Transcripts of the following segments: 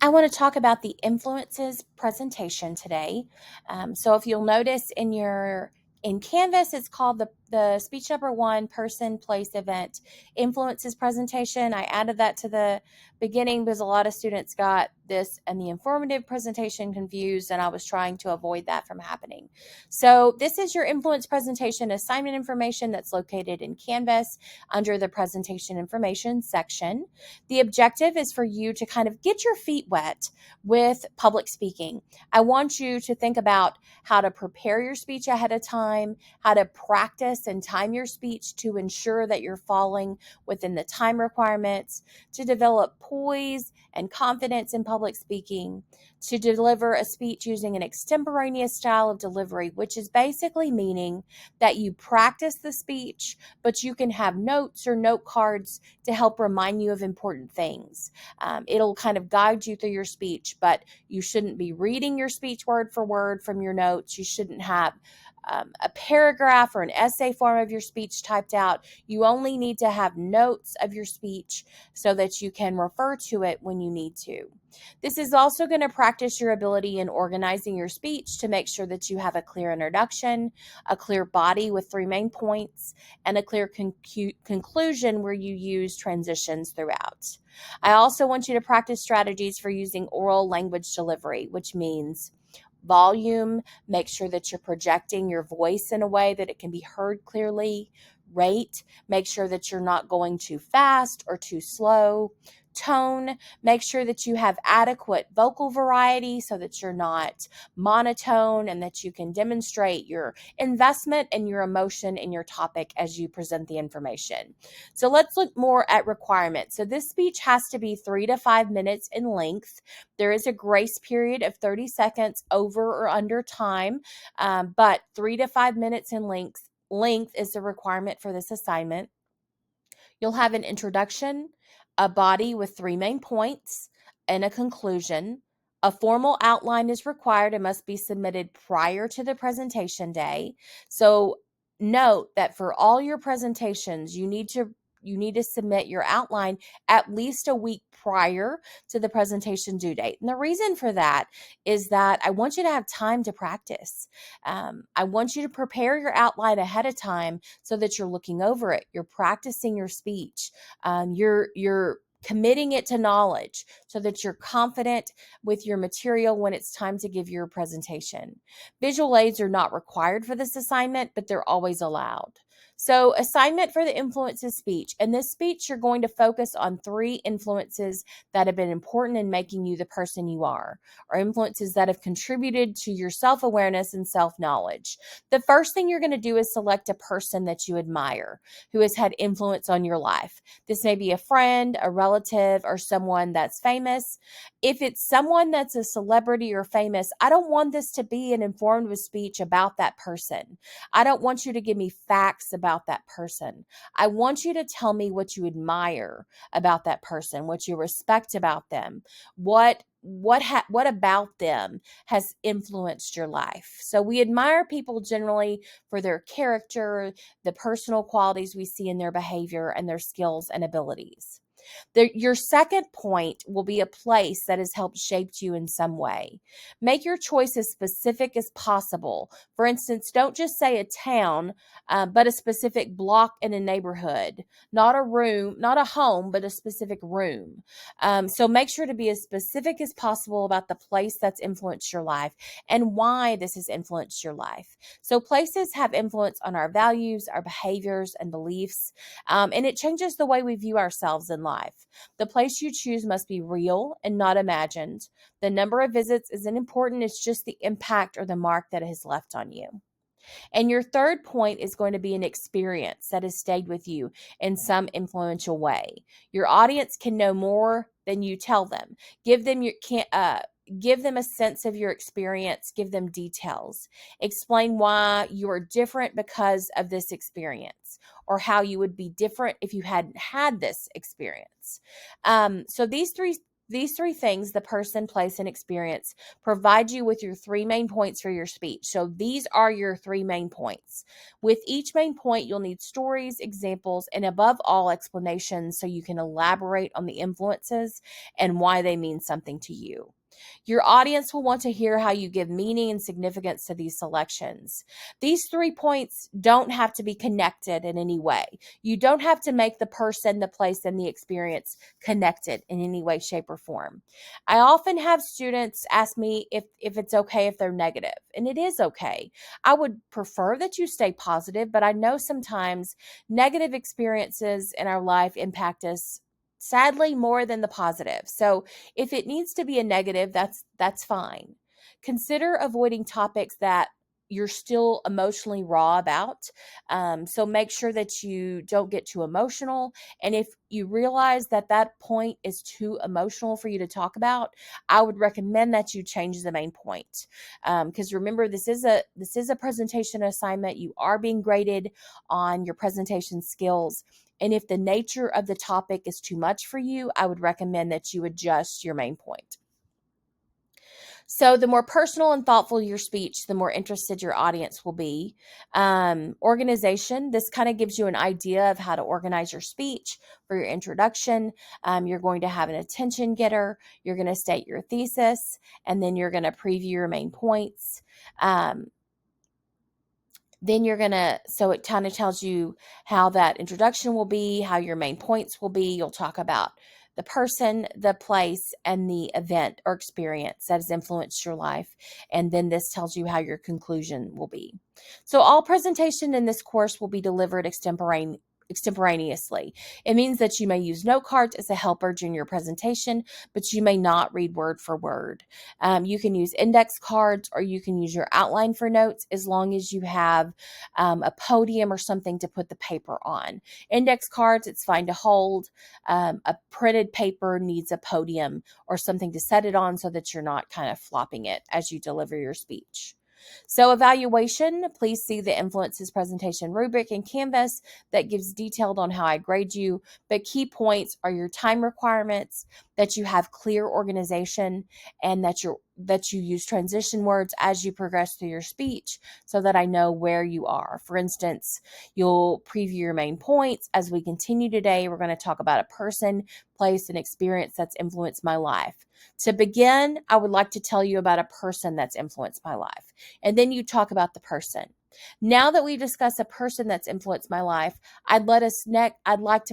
I want to talk about the influences presentation today. So if you'll notice in Canvas, it's called the speech number one person, place, event influences presentation. I added that to the beginning because a lot of students got this and the informative presentation confused, and I was trying to avoid that from happening. So this is your influence presentation assignment information that's located in Canvas under the presentation information section. The objective is for you to kind of get your feet wet with public speaking. I want you to think about how to prepare your speech ahead of time, how to practice and time your speech to ensure that you're falling within the time requirements, to develop poise and confidence in public speaking, to deliver a speech using an extemporaneous style of delivery, which is basically meaning that you practice the speech, but you can have notes or note cards to help remind you of important things. It'll kind of guide you through your speech, but you shouldn't be reading your speech word for word from your notes. You shouldn't have a paragraph or an essay form of your speech typed out. You only need to have notes of your speech so that you can refer to it when you need to. This is also going to practice your ability in organizing your speech to make sure that you have a clear introduction, a clear body with three main points, and a clear conclusion where you use transitions throughout. I also want you to practice strategies for using oral language delivery, which means volume, make sure that you're projecting your voice in a way that it can be heard clearly. Rate, make sure that you're not going too fast or too slow. Tone, make sure that you have adequate vocal variety so that you're not monotone and that you can demonstrate your investment and your emotion in your topic as you present the information. So let's look more at requirements. So this speech has to be 3 to 5 minutes in length. There is a grace period of 30 seconds over or under time, but 3 to 5 minutes in length is the requirement for this assignment. You'll have an introduction, a body with three main points, and a conclusion. A formal outline is required and must be submitted prior to the presentation day. So note that for all your presentations, you need to submit your outline at least a week prior to the presentation due date. And the reason for that is that I want you to have time to practice. I want you to prepare your outline ahead of time so that you're looking over it, you're practicing your speech, you're committing it to knowledge so that you're confident with your material when it's time to give your presentation. Visual aids are not required for this assignment, but they're always allowed. So, assignment for the influences speech. In this speech, you're going to focus on three influences that have been important in making you the person you are, or influences that have contributed to your self-awareness and self-knowledge. The first thing you're going to do is select a person that you admire who has had influence on your life. This may be a friend, a relative, or someone that's famous. If it's someone that's a celebrity or famous, I don't want this to be an informative speech about that person. I don't want you to give me facts about that person. I want you to tell me what you admire about that person, what you respect about them, what about them has influenced your life. So we admire people generally for their character, the personal qualities we see in their behavior, and their skills and abilities. Your second point will be a place that has helped shape you in some way. Make your choice as specific as possible. For instance, don't just say a town, but a specific block in a neighborhood, not a room, not a home, but a specific room. So make sure to be as specific as possible about the place that's influenced your life and why this has influenced your life. So places have influence on our values, our behaviors, and beliefs, and it changes the way we view ourselves in life. The place you choose must be real and not imagined. The number of visits isn't important, it's just the impact or the mark that it has left on you. And your third point is going to be an experience that has stayed with you in some influential way. Your audience can know more than you tell them. Give them a sense of your experience, give them details. Explain why you are different because of this experience, or how you would be different if you hadn't had this experience. So these These three things, the person, place, and experience, provide you with your three main points for your speech. So these are your three main points. With each main point, you'll need stories, examples, and above all, explanations so you can elaborate on the influences and why they mean something to you. Your audience will want to hear how you give meaning and significance to these selections. These 3 points don't have to be connected in any way. You don't have to make the person, the place, and the experience connected in any way, shape, or form. I often have students ask me if it's okay if they're negative, and it is okay. I would prefer that you stay positive, but I know sometimes negative experiences in our life impact us sadly more than the positive. So if it needs to be a negative, that's fine. Consider avoiding topics that you're still emotionally raw about. So make sure that you don't get too emotional. And if you realize that that point is too emotional for you to talk about, I would recommend that you change the main point. Because remember, this is a presentation assignment. You are being graded on your presentation skills. And if the nature of the topic is too much for you, I would recommend that you adjust your main point. So, the more personal and thoughtful your speech, the more interested your audience will be. Organization, this kind of gives you an idea of how to organize your speech for your introduction. You're going to have an attention getter, you're going to state your thesis, and then you're going to preview your main points. Then you're going to, so it kind of tells you how that introduction will be, how your main points will be. You'll talk about the person, the place, and the event or experience that has influenced your life. And then this tells you how your conclusion will be. So all presentation in this course will be delivered extemporaneously. It means that you may use note cards as a helper during your presentation, but you may not read word for word. You can use index cards or you can use your outline for notes as long as you have a podium or something to put the paper on. Index cards, it's fine to hold. A printed paper needs a podium or something to set it on so that you're not kind of flopping it as you deliver your speech. So evaluation, please see the influences presentation rubric in Canvas that gives detailed on how I grade you. But key points are your time requirements, that you have clear organization, and that you use transition words as you progress through your speech so that I know where you are. For instance, you'll preview your main points. As we continue today, we're going to talk about a person, place, and experience that's influenced my life. To begin, I would like to tell you about a person that's influenced my life. And then you talk about the person. Now that we've discussed a person that's influenced my life, I'd like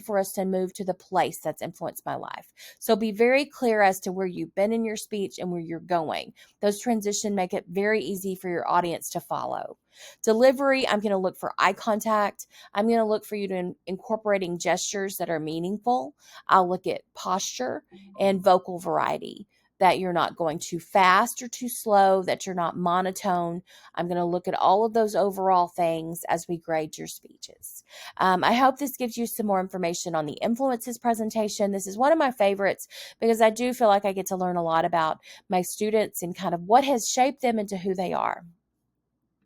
for us to move to the place that's influenced my life. So be very clear as to where you've been in your speech and where you're going. Those transitions make it very easy for your audience to follow. Delivery, I'm going to look for eye contact. I'm going to look for you to incorporating gestures that are meaningful. I'll look at posture and vocal variety, that you're not going too fast or too slow, that you're not monotone. I'm going to look at all of those overall things as we grade your speeches. I hope this gives you some more information on the influences presentation. This is one of my favorites because I do feel like I get to learn a lot about my students and kind of what has shaped them into who they are.